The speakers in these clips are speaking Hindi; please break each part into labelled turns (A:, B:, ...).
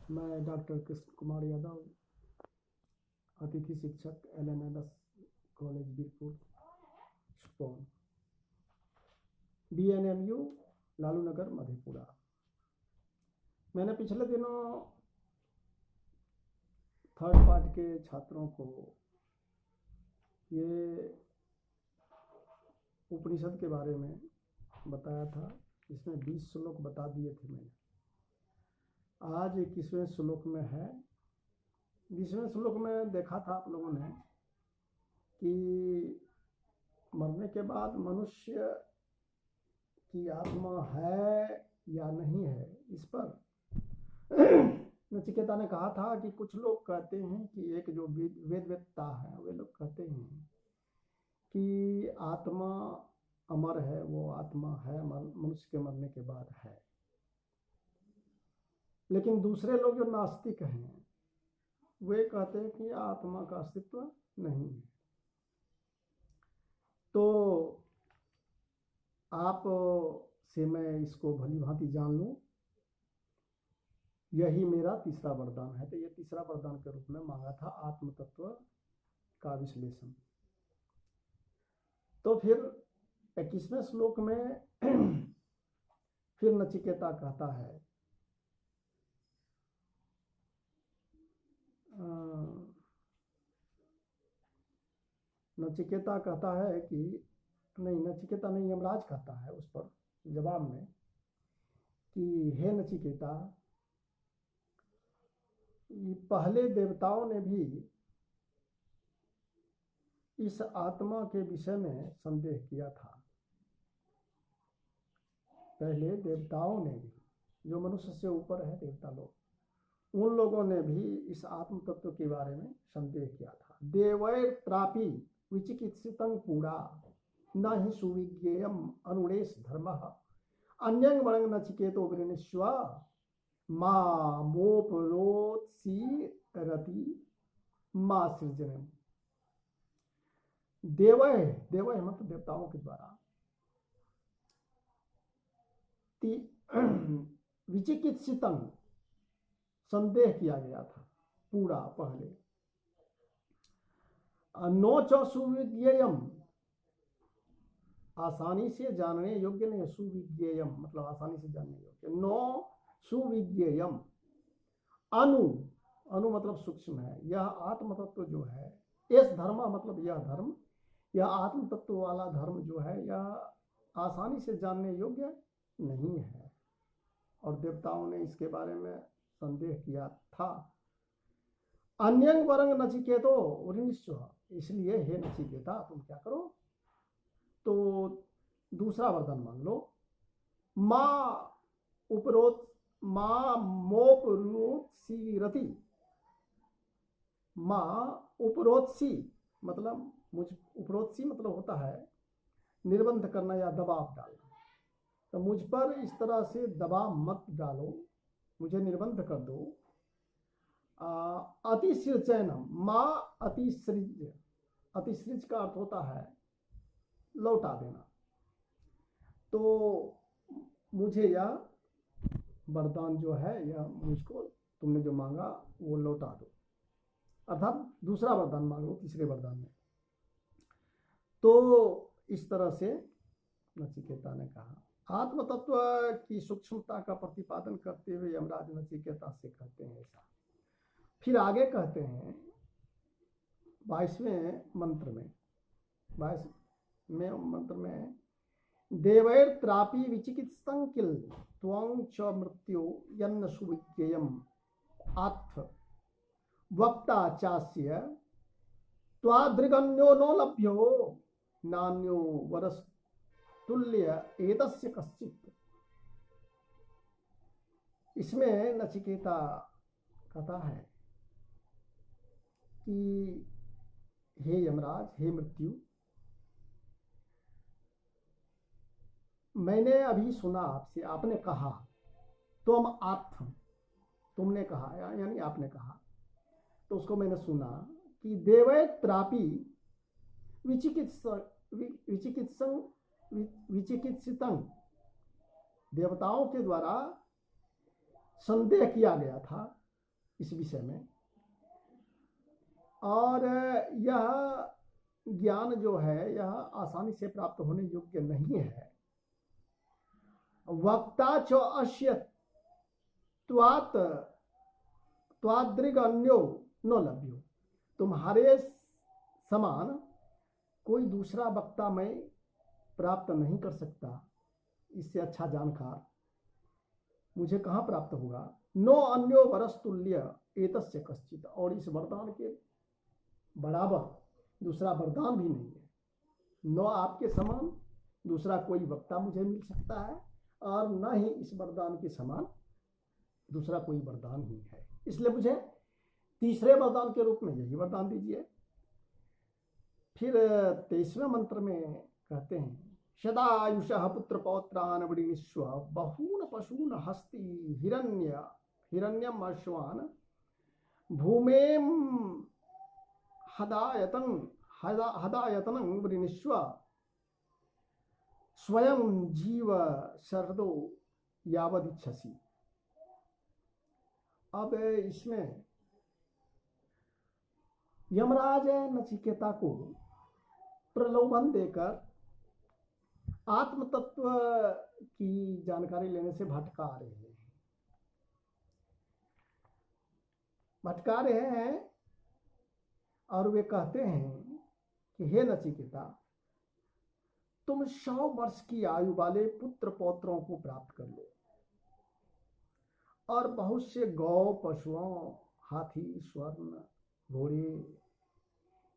A: मैं डॉक्टर कृष्ण कुमार यादव, अतिथि शिक्षक LNLS college Birpur Supaul, BNMU Lalu Nagar Madhepura. मैंने पिछले दिनों थर्ड पार्ट के छात्रों को ये उपनिषद के बारे में बताया था। इसमें 20 श्लोक बता दिए थे मैंने। आज 21वें श्लोक में है। 20वें श्लोक में देखा था आप लोगों ने कि मरने के बाद मनुष्य की आत्मा है या नहीं है, इस पर नचिकेता ने कहा था कि कुछ लोग कहते हैं कि एक जो वेदवेत्ता है वे लोग कहते हैं कि आत्मा अमर है, वो आत्मा है, मनुष्य के मरने के बाद है। लेकिन दूसरे लोग जो नास्तिक हैं वे कहते हैं कि आत्मा का अस्तित्व नहीं है। तो आप से मैं इसको भली भांति जान लूं, यही मेरा तीसरा वरदान है। तो ये तीसरा वरदान के रूप में मांगा था, आत्म तत्व का विश्लेषण। तो फिर 21वें श्लोक में फिर नचिकेता कहता है, नचिकेता कहता है कि नहीं, नचिकेता नहीं, यमराज कहता है उस पर जवाब में कि हे नचिकेता, पहले देवताओं ने भी इस आत्मा के विषय में संदेह किया था। पहले देवताओं ने भी, जो मनुष्य से ऊपर है देवता लोग, उन लोगों ने भी इस आत्म तत्व के बारे में संदेह किया था। देवैर त्रापि विचिकित्सितं पुरा न हि सुविज्ञेयम अनुरेश धर्मः अन्यं वरं नचिकेतो वृणीष्व मां मोपरोत्सीरति मां सृजनम्। देवै मतलब देवताओं के द्वारा विचिकित्सितं संदेह किया गया था पूरा पहले। नो च सुविज्ञेयम, आसानी से जानने योग्य नहीं, सुविज्ञेयम मतलब आसानी से जानने योग्य। नो सुविज्ञेयम, अनु मतलब सूक्ष्म है। यह आत्म तत्व जो है, इस धर्म मतलब यह धर्म, यह आत्म तत्व वाला धर्म जो है, यह आसानी से जानने योग्य नहीं है। और देवताओं ने इसके बारे में संदेह किया था। अन्यं वरं नचिकेतो वृणीष्व, इसलिए हे नचिकेता तुम क्या करो, तो दूसरा वरदान मांग लो। मां मोपरोत्सीरति, मां उपरोत्सी मतलब उपरोत्सी मतलब होता है निर्बंध करना या दबाव डालना। तो मुझ पर इस तरह से दबाव मत डालो, मुझे निर्बंध कर दो। अतिसृजनम, मां अतिसृज, अतिसृज का अर्थ होता है लौटा देना। तो मुझे यह वरदान जो है, यह मुझको तुमने जो मांगा वो लौटा दो, अर्थात दूसरा वरदान मांगो तीसरे वरदान में। तो इस तरह से नचिकेता ने कहा। आत्म तत्व की सूक्ष्मता का प्रतिपादन करते हुए यमराज नचिकेता से कहते हैं ऐसा। फिर आगे कहते हैं 22वें मंत्र में, 22वें मंत्र में, देवैर त्रापि विचिकित्सितं किल त्वं च मृत्यु यन्न सुविज्ञेयम आत्थ वक्ता चास्य त्वादृगन्यो नो लभ्यो नान्यो वरस्तुल्य एतस्य कश्चित्। इसमें नचिकेता कहता है कि हे यमराज, हे मृत्यु, मैंने अभी सुना आपसे, आपने कहा तुम आत्थ, तुमने कहा यानी आपने कहा, तो उसको मैंने सुना कि देवै त्रापि विचिकित्सितं, देवताओं के द्वारा संदेह किया गया था इस विषय में। और यह ज्ञान जो है यह आसानी से प्राप्त होने योग्य नहीं है। वक्ता च अस्य त्वात् त्वादृग अन्यो न लभ्यो। तुम्हारे समान कोई दूसरा वक्ता मैं प्राप्त नहीं कर सकता, इससे अच्छा जानकार मुझे कहाँ प्राप्त होगा। नो अन्यो वरस्तुल्य एतस्य कश्चित। और इस वरदान के बराबर दूसरा वरदान भी नहीं है। न आपके समान दूसरा कोई वक्ता मुझे मिल सकता है और न ही इस वरदान के समान दूसरा कोई वरदान ही है। इसलिए मुझे तीसरे वरदान के रूप में यही वरदान दीजिए। फिर 23वें मंत्र में कहते हैं सदायुषः पुत्र पौत्रान वृणीष्व बहून पशून हस्ति हिरण्यम अश्वान भूमेम हदायतनं वृणीष्व स्वयं जीव शरदो यावदिच्छसि। अब इसमें यमराज नचिकेता को प्रलोभन देकर आत्म तत्व की जानकारी लेने से भटका रहे हैं और वे कहते हैं कि हे नचिकेता, तुम 100 वर्ष की आयु वाले पुत्र पौत्रों को प्राप्त कर लो और बहुत से गौ पशुओं, हाथी, स्वर्ण, घोड़े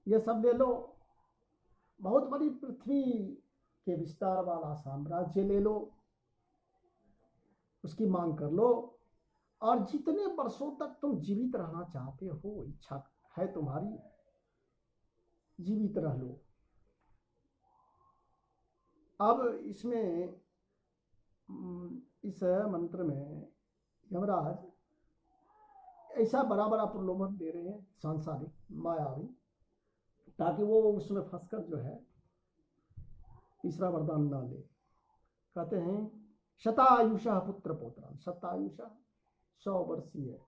A: ये सब ले लो। बहुत बड़ी पृथ्वी के विस्तार वाला साम्राज्य ले लो, उसकी मांग कर लो और जितने वर्षों तक तुम जीवित रहना चाहते हो, इच्छा है तुम्हारी, जीवित रह लो। अब इसमें इस मंत्र में यमराज ऐसा बड़ा बड़ा प्रलोभन दे रहे हैं सांसारिक मायावी, ताकि वो उसमें फंसकर जो है तीसरा वरदान ना ले। कहते हैं शतायुषः पुत्र पौत्रान, शतायुषः 100 वर्षीय,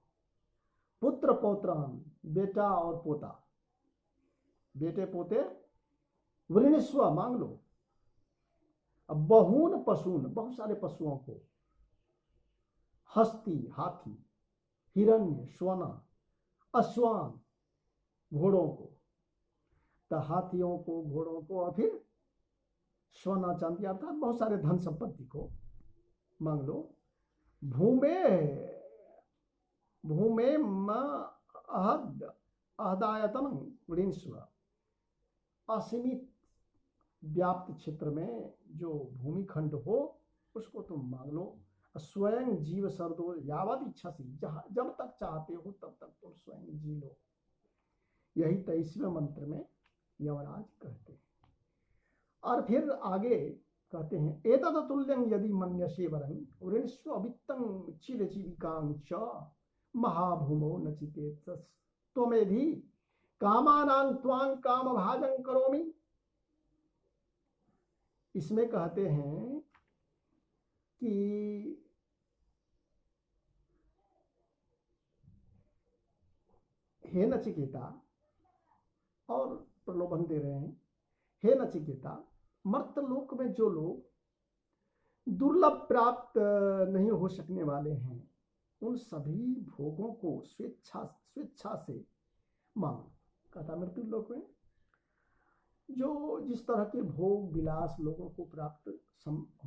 A: पुत्र पौत्रान बेटा और पोता, बेटे पोते, वृणीष्व मांग लो। अब बहून पशून बहुत सारे पशुओं को, हस्ती हाथी, हिरण्य स्वना, अश्वान घोड़ों को, तो हाथियों को, घोड़ों को और फिर सोना चांदी अर्थात बहुत सारे धन संपत्ति को मांग लो। भूमे अहदायतन वृणीष्व, असीमित व्याप्त क्षेत्र में जो भूमि खंड हो उसको तुम मांग लो। स्वयं जीव शरदो यावद इच्छसि, जब तक चाहते हो तब तक तुम स्वयं जी लो। यही 23वें मंत्र में यमराज कहते हैं। और फिर आगे कहते हैं एतद तुल्यं यदि मन्यसे वरं वृणीष्व वित्तं चिरजीविकां च महाभूमो नचिकेतस् त्वमेधि कामानां त्वां कामभाजं करोमि। इसमें कहते हैं कि हे नचिकेता, और प्रलोभन दे रहे हैं, हे नचिकेता, मर्तलोक में जो लोग दुर्लभ प्राप्त नहीं हो सकने वाले हैं उन सभी भोगों को स्वेच्छा से मांग। कहता मृत्यु लोक में जो जिस तरह के भोग विलास लोगों को प्राप्त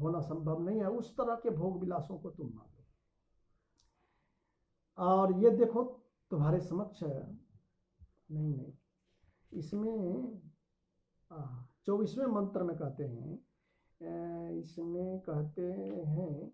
A: होना संभव नहीं है, उस तरह के भोग विलासों को तुम मांगो। और ये देखो तुम्हारे समक्ष नहीं, इसमें 24वें मंत्र में कहते हैं, इसमें कहते हैं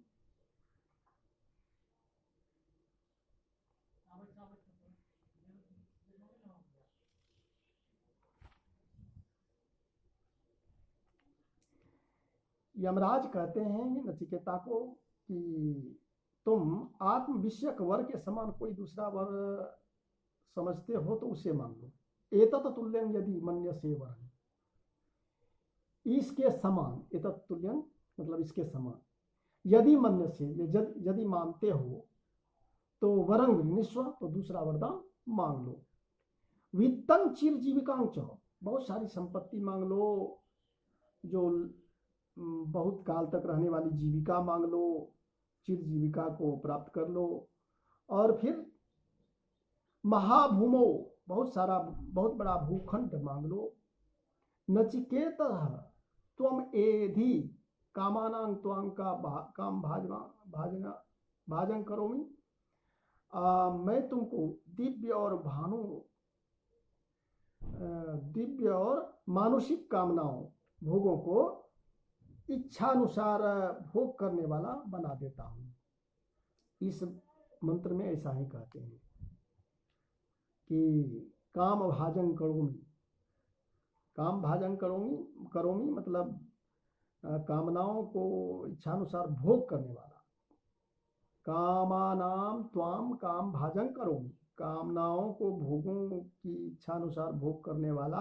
A: यमराज कहते हैं नचिकेता को कि तुम आत्मविषयक वर के समान कोई दूसरा वर समझते हो तो उसे मांग लो। एतत् तुल्यं यदि मन्यसे वरं, इसके समान, एतत् तुल्यं मतलब इसके समान, यदि मन्यसे यदि मानते हो तो वरं गृह्णीष्व, तो दूसरा वरदान मांग लो। वित्तं चिर जीविकांच, बहुत सारी संपत्ति मांग लो, जो बहुत काल तक रहने वाली जीविका मांग लो, चिर जीविका को प्राप्त कर लो। और फिर महाभूमो, बहुत बड़ा भूखंड मांग लो। नचिकेत त्वम एधि कामानां त्वां का काम भाजन करोमि, मैं तुमको दिव्य और मानुषिक कामनाओं, भोगों को इच्छानुसार भोग करने वाला बना देता हूँ। इस मंत्र में ऐसा ही कहते हैं कि काम भाजन करोमि, काम भाजन करोमि मतलब कामनाओं को इच्छानुसार भोग करने वाला। कामानाम त्वाम काम भाजन करोमि, कामनाओं को भोगों की इच्छानुसार भोग करने वाला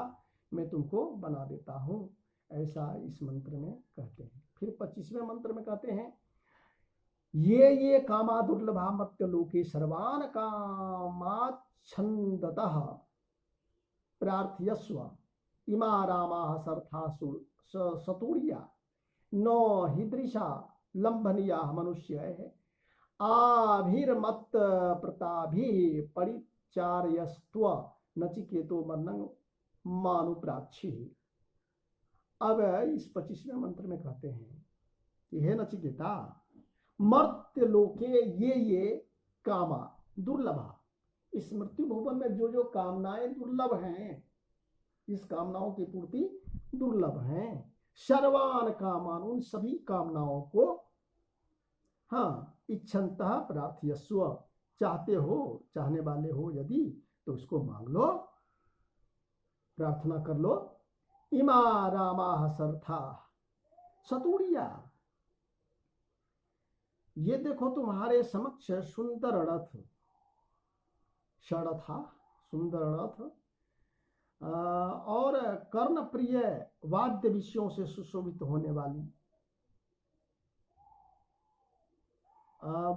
A: मैं तुमको बना देता हूँ, ऐसा इस मंत्र में कहते हैं। फिर 25वें मंत्र में कहते हैं, ये कामा दुर्लभा मर्त्य लोके सर्वान कामाच्छन्दतः प्रार्थयस्व इमा रामाः सर्था सतूर्या न हीदृशा लंभनीयाः मनुष्यैः आभिर्मत्त प्रताभि परिचार्यस्त्व नचिकेतो मरणं मानुप्राक्षि। अब इस 25वें मंत्र में कहते हैं कि हे नचिकेता, मर्त्य लोके ये कामा दुर्लभा, इस मृत्यु भुवन में जो कामनाएं दुर्लभ हैं, इस कामनाओं की पूर्ति दुर्लभ हैं। सर्वान कामान, उन सभी कामनाओं को इच्छन्तः प्रार्थयस्व, चाहते हो, चाहने वाले हो यदि, तो उसको मांग लो, प्रार्थना कर लो। इमा रामाः सर्था सतूर्या, ये देखो तुम्हारे समक्ष सुंदर रथ, षड़था सुंदर रथ, और कर्ण प्रिय वाद्य विषयों से सुशोभित होने वाली,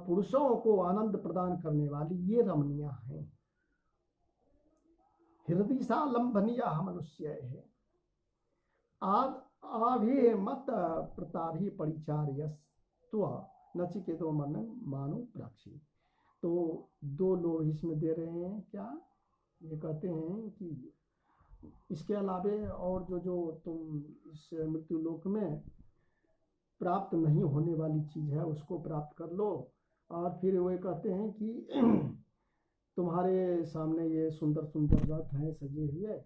A: पुरुषों को आनंद प्रदान करने वाली ये रमणियां हैं। हृदय सा लंबनिया मनुष्य है, आभिमत प्रताभि परिचार्यस्त्व नचिकेतो मरणं मानु प्राक्षि। तो दो लोग इसमें दे रहे हैं क्या, ये कहते हैं कि इसके अलावे और जो तुम इस मृत्यु लोक में प्राप्त नहीं होने वाली चीज है उसको प्राप्त कर लो। और फिर वे कहते हैं कि तुम्हारे सामने ये सुंदर सुंदर रथ हैं सजे हुए,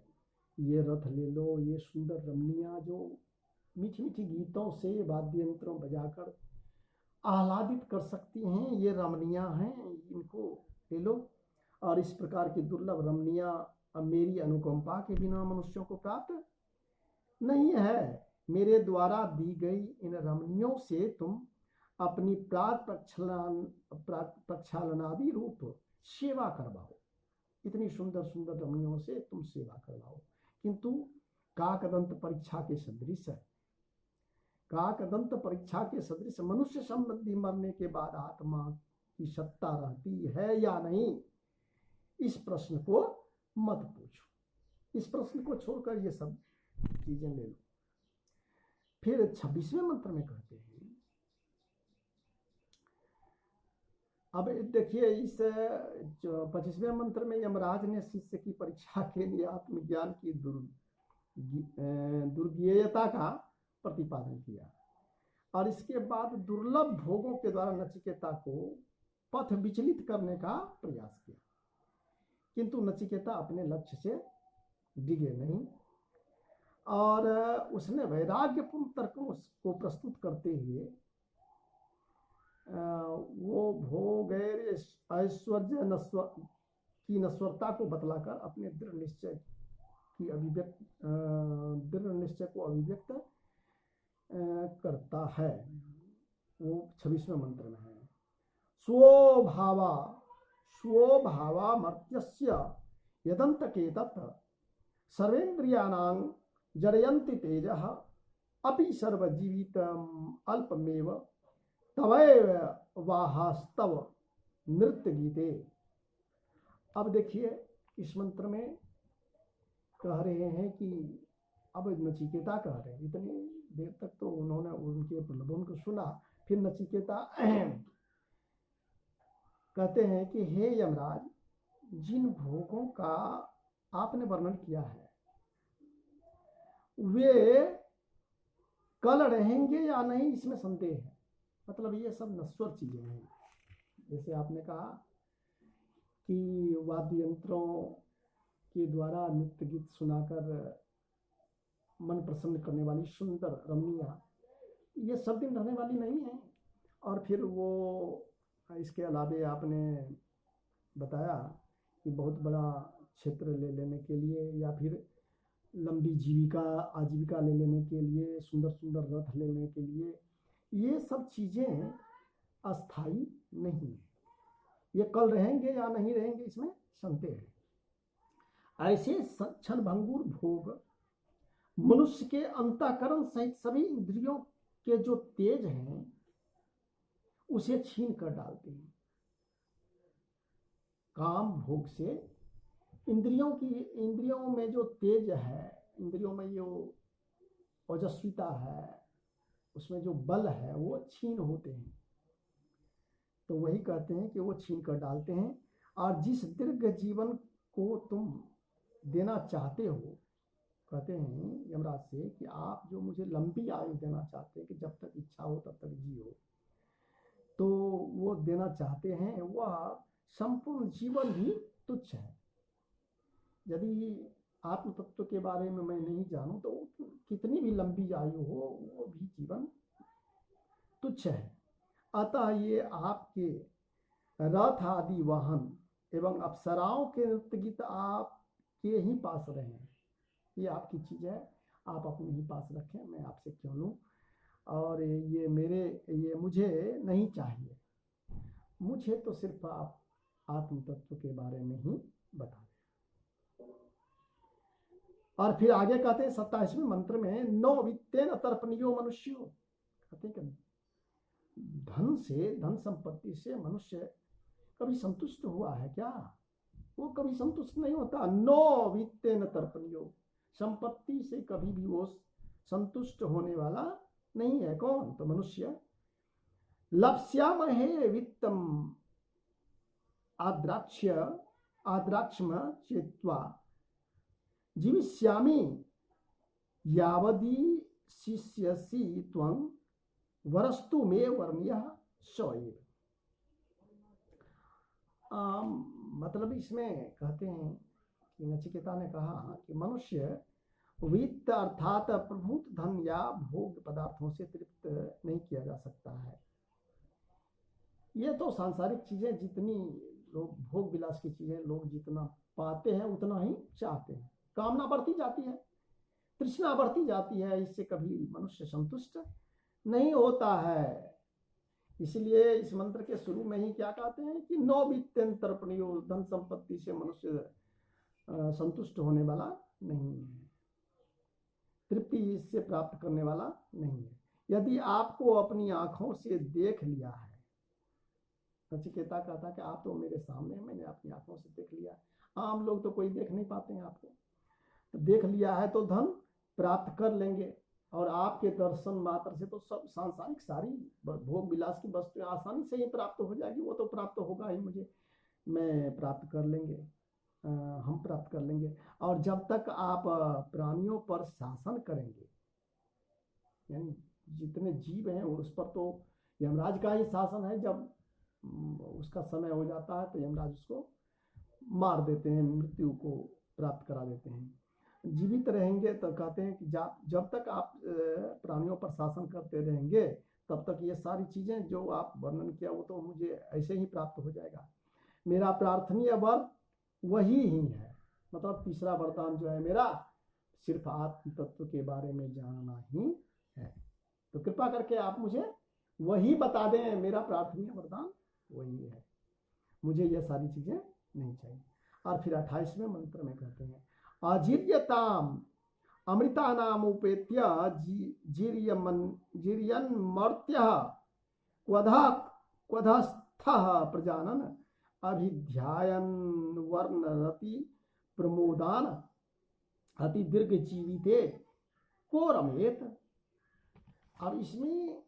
A: ये रथ ले लो, ये सुंदर रमणियां जो मीठी मीठी गीतों से वाद्य यंत्रों बजाकर आह्लादित कर सकती हैं, ये रमणियां हैं, इनको ले लो। और इस प्रकार की दुर्लभ रमणियां अब मेरी अनुकंपा के बिना मनुष्यों को प्राप्त नहीं है। मेरे द्वारा दी गई इन रमणियों से तुम अपनी प्रक्षालनादि रूप सेवा करवाओ, इतनी सुंदर सुंदर रमणियों से तुम सेवा करवाओ। किंतु काकदंत परीक्षा के सदृश है, काकदंत परीक्षा के सदृश मनुष्य संबंधी मरने के बाद आत्मा की सत्ता रहती है या नहीं, इस प्रश्न को मत पूछो, इस प्रश्न को छोड़कर ये सब चीजें ले लो। फिर 26वें मंत्र में कहते हैं, अब देखिए इस 25वें मंत्र में यमराज ने शिष्य की परीक्षा के लिए आत्मज्ञान की दुर्ज्ञेयता का प्रतिपादन किया, और इसके बाद दुर्लभ भोगों के द्वारा नचिकेता को पथ विचलित करने का प्रयास किया। किंतु नचिकेता अपने लक्ष्य से डिगे नहीं, और उसने वैराग्यपूर्ण तर्कों को प्रस्तुत करते हुए वो भोग ऐश्वर्य की नश्वरता को बतलाकर अपने दृढ़ निश्चय को अभिव्यक्त करता है। वो 26वें मंत्र में है, स्वभावा मर्त्यस्य यदंतकेतत् सर्वेन्द्रियाणां जरयन्ति तेजः अपि सर्वजीवितम् अल्पमेव तवैव वाहास्तव नृत्य गीते। अब देखिए इस मंत्र में कह रहे हैं कि अब नचिकेता कह रहे हैं, इतनी देर तक तो उन्होंने उनके प्रलोभन को सुना, फिर नचिकेता कहते हैं कि हे यमराज, जिन भोगों का आपने वर्णन किया है वे कल रहेंगे या नहीं, इसमें संदेह है। मतलब ये सब नश्वर चीजें हैं। जैसे आपने कहा कि वाद्य यंत्रों के द्वारा नृत्य गीत सुनाकर मन प्रसन्न करने वाली सुंदर रमणियाँ, ये सब दिन रहने वाली नहीं है। और फिर वो इसके अलावे आपने बताया कि बहुत बड़ा क्षेत्र ले लेने के लिए या फिर लंबी आजीविका ले लेने के लिए, सुंदर सुंदर रथ लेने के लिए, ये सब चीज़ें अस्थाई नहीं है। ये कल रहेंगे या नहीं रहेंगे इसमें संदेह है। ऐसे क्षण भंगुर भोग मनुष्य के अंतःकरण सहित सभी इंद्रियों के जो तेज हैं उसे छीन कर डालते हैं। काम भोग से इंद्रियों में जो तेज है, इंद्रियों में जो ओजस्विता है, उसमें जो बल है वो छीन होते हैं। तो वही कहते हैं कि वो छीन कर डालते हैं। और जिस दीर्घ जीवन को तुम देना चाहते हो, कहते हैं यमराज से कि आप जो मुझे लंबी आयु देना चाहते हैं कि जब तक इच्छा हो तब तक जियो, तो वो देना चाहते हैं, वह संपूर्ण जीवन ही तुच्छ है। यदि आत्म तत्व के बारे में मैं नहीं जानूं तो कितनी भी लंबी आयु हो वो भी जीवन तुच्छ है। अतः ये आपके रथ आदि वाहन एवं अप्सराओं के नृत्य गीत आपके ही पास रहें। ये आपकी चीज़ है, आप अपने ही पास रखें, मैं आपसे क्यों लूँ। और ये मुझे नहीं चाहिए, मुझे तो सिर्फ आप आत्म तत्व के बारे में ही बता दें। और फिर आगे कहते हैं 27वें मंत्र में, नो वित्तेन तर्पणियो मनुष्यो, कहते हैं कि धन संपत्ति से मनुष्य कभी संतुष्ट हुआ है क्या? वो कभी संतुष्ट नहीं होता। नो वित्तेन तर्पणियो, संपत्ति से कभी भी वो संतुष्ट होने वाला नहीं है। कौन? तो मनुष्य। लप्स्यामहे वित्तम आद्राक्ष्म चेत्वा जीविष्यामि यावदी शिष्यसि त्वं वरस्तु मे वर्ण्यः सएव। मतलब इसमें कहते हैं कि नचिकेता ने कहा कि मनुष्य वित्त अर्थात प्रभुत धन या भोग पदार्थों से तृप्त नहीं किया जा सकता है। ये तो सांसारिक चीजें, जितनी लोग भोग विलास की चीजें लोग जितना पाते हैं उतना ही चाहते हैं। कामना बढ़ती जाती है, तृष्णा बढ़ती जाती है, इससे कभी मनुष्य संतुष्ट नहीं होता है। इसलिए इस मंत्र के शुरू में ही क्या कहते हैं कि नो वित्तेन तर्पणियो, धन संपत्ति से मनुष्य संतुष्ट होने वाला नहीं है, तृप्ति इससे प्राप्त करने वाला नहीं है। यदि आपको अपनी आंखों से देख लिया है, नचिकेता कहता कि आप तो मेरे सामने, मैंने अपनी आंखों से देख लिया। आम लोग तो कोई देख नहीं पाते हैं आपको, तो देख लिया है तो धन प्राप्त कर लेंगे। और आपके दर्शन मात्र से तो सब सांसारिक सारी भोग विलास की वस्तुएं आसानी से ही प्राप्त हो जाएगी। वो तो प्राप्त होगा ही, मैं प्राप्त कर लेंगे, हम प्राप्त कर लेंगे। और जब तक आप प्राणियों पर शासन करेंगे, यानी जितने जीव हैं उस पर तो यमराज का ही शासन है। जब उसका समय हो जाता है तो यमराज उसको मार देते हैं, मृत्यु को प्राप्त करा देते हैं। जीवित रहेंगे तो कहते हैं कि जब तक आप प्राणियों पर शासन करते रहेंगे तब तक ये सारी चीजें जो आप वर्णन किया वो तो मुझे ऐसे ही प्राप्त हो जाएगा। मेरा प्रार्थनीय वर वही ही है। मतलब तीसरा वरदान जो है मेरा, सिर्फ आत्म तत्व के बारे में जानना ही है। तो कृपा करके आप मुझे वही बता दें, मेरा प्रार्थनीय वरदान वही है, मुझे ये सारी चीजें नहीं चाहिए। और फिर 28वें मंत्र में कहते हैं, अजीर्यताम अमृतानाम उपेत्य जीर्यन्मर्त्यः क्वधस्थः प्रजानन अभिध्यायन वर्णरति प्रमोदान अति दीर्घ जीविते को रमेत। अब इसमें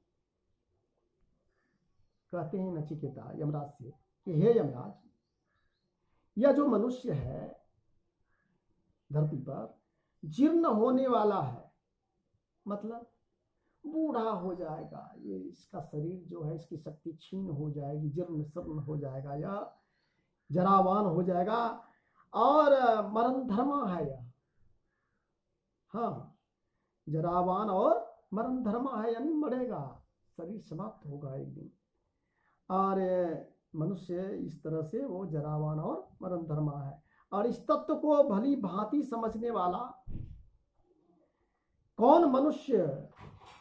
A: कहते हैं नचिकेता यमराज से कि हे यमराज, यह जो मनुष्य है धरती पर जीर्ण होने वाला है, मतलब बूढ़ा हो जाएगा, ये इसका शरीर जो है इसकी शक्ति क्षीण हो जाएगी, जीर्ण शीर्ण हो जाएगा, या जरावान हो जाएगा, और मरण धर्मा है यह। हाँ, जरावान और मरण धर्मा है, यानी मरेगा, शरीर समाप्त होगा एक दिन। और मनुष्य इस तरह से वो जरावान और मरण धर्मा है। और इस तत्व को भली भांति समझने वाला कौन मनुष्य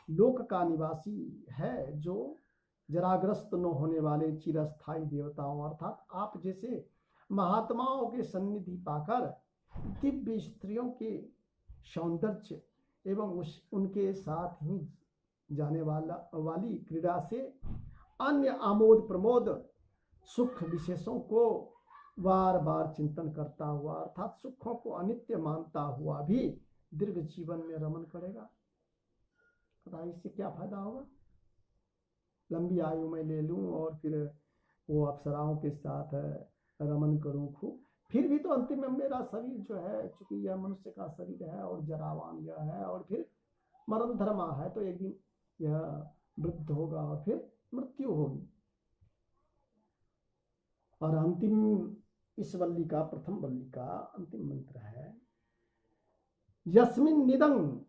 A: लोक का निवासी है, जो जराग्रस्त न होने वाले चिरस्थायी देवताओं अर्थात आप जैसे महात्माओं के सन्निधि पाकर दिव्य स्त्रियों के सौंदर्य एवं उनके साथ ही जाने वाली क्रीड़ा से अन्य आमोद प्रमोद सुख विशेषों को बार बार चिंतन करता हुआ अर्थात सुखों को अनित्य मानता हुआ भी दीर्घ जीवन में रमन करेगा। पता इससे क्या फायदा होगा? लंबी आयु में ले लूं और फिर वो अप्सराओं के साथ रमन करूं खूब, फिर भी तो अंतिम में मेरा शरीर जो है, चूंकि यह मनुष्य का शरीर है और जरावान यह है और फिर मरण धर्मा है, तो एक दिन यह वृद्ध होगा और फिर मृत्यु होगी। और अंतिम इस वल्ली का, प्रथम वल्ली का अंतिम मंत्र है यस्मिन् निदं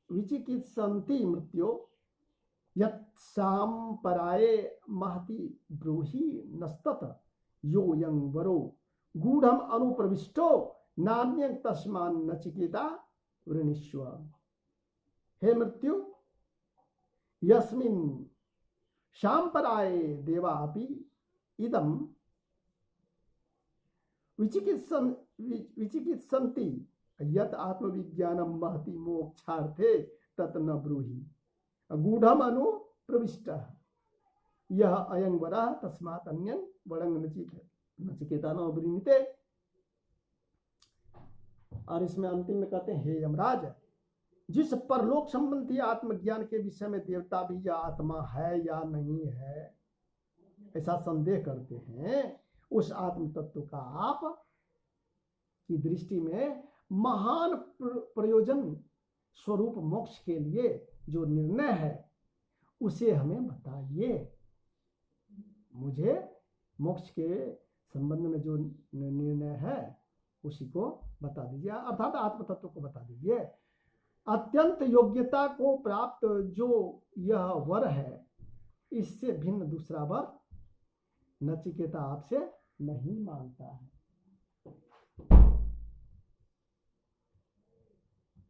A: विचिकित्सन्ति मृत्यो यत्साम्पराये महति ब्रूहि नस्तत योऽयं वरो गूढ़म अनुप्रविष्टो नान्यं तस्मान् नचिकेता वृणीष्व। हे मृत्यु, यस्मिन् शाम्पराये देवा अपि इदं विचिकित्सन्ति यत् आत्मविज्ञानं महति मोक्षार्थे तत् न ब्रूहि गूढ़म अनु प्रविष्टः यह अयं वरः तस्मात् अन्यं वरं नचिकेता न वृणीते। और इसमें अंतिम में कहते हैं हे यमराज, जिस परलोक संबंधी आत्मज्ञान के विषय में देवता भी यह आत्मा है या नहीं है ऐसा संदेह करते हैं, उस आत्म तत्व का आप की दृष्टि में महान प्रयोजन स्वरूप मोक्ष के लिए जो निर्णय है उसे हमें बताइए। मुझे मोक्ष के संबंध में जो निर्णय है उसी को बता दीजिए, अर्थात आत्म तत्व को बता दीजिए। अत्यंत योग्यता को प्राप्त जो यह वर है, इससे भिन्न दूसरा वर नचिकेता आपसे नहीं मांगता है।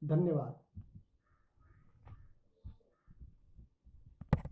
A: धन्यवाद।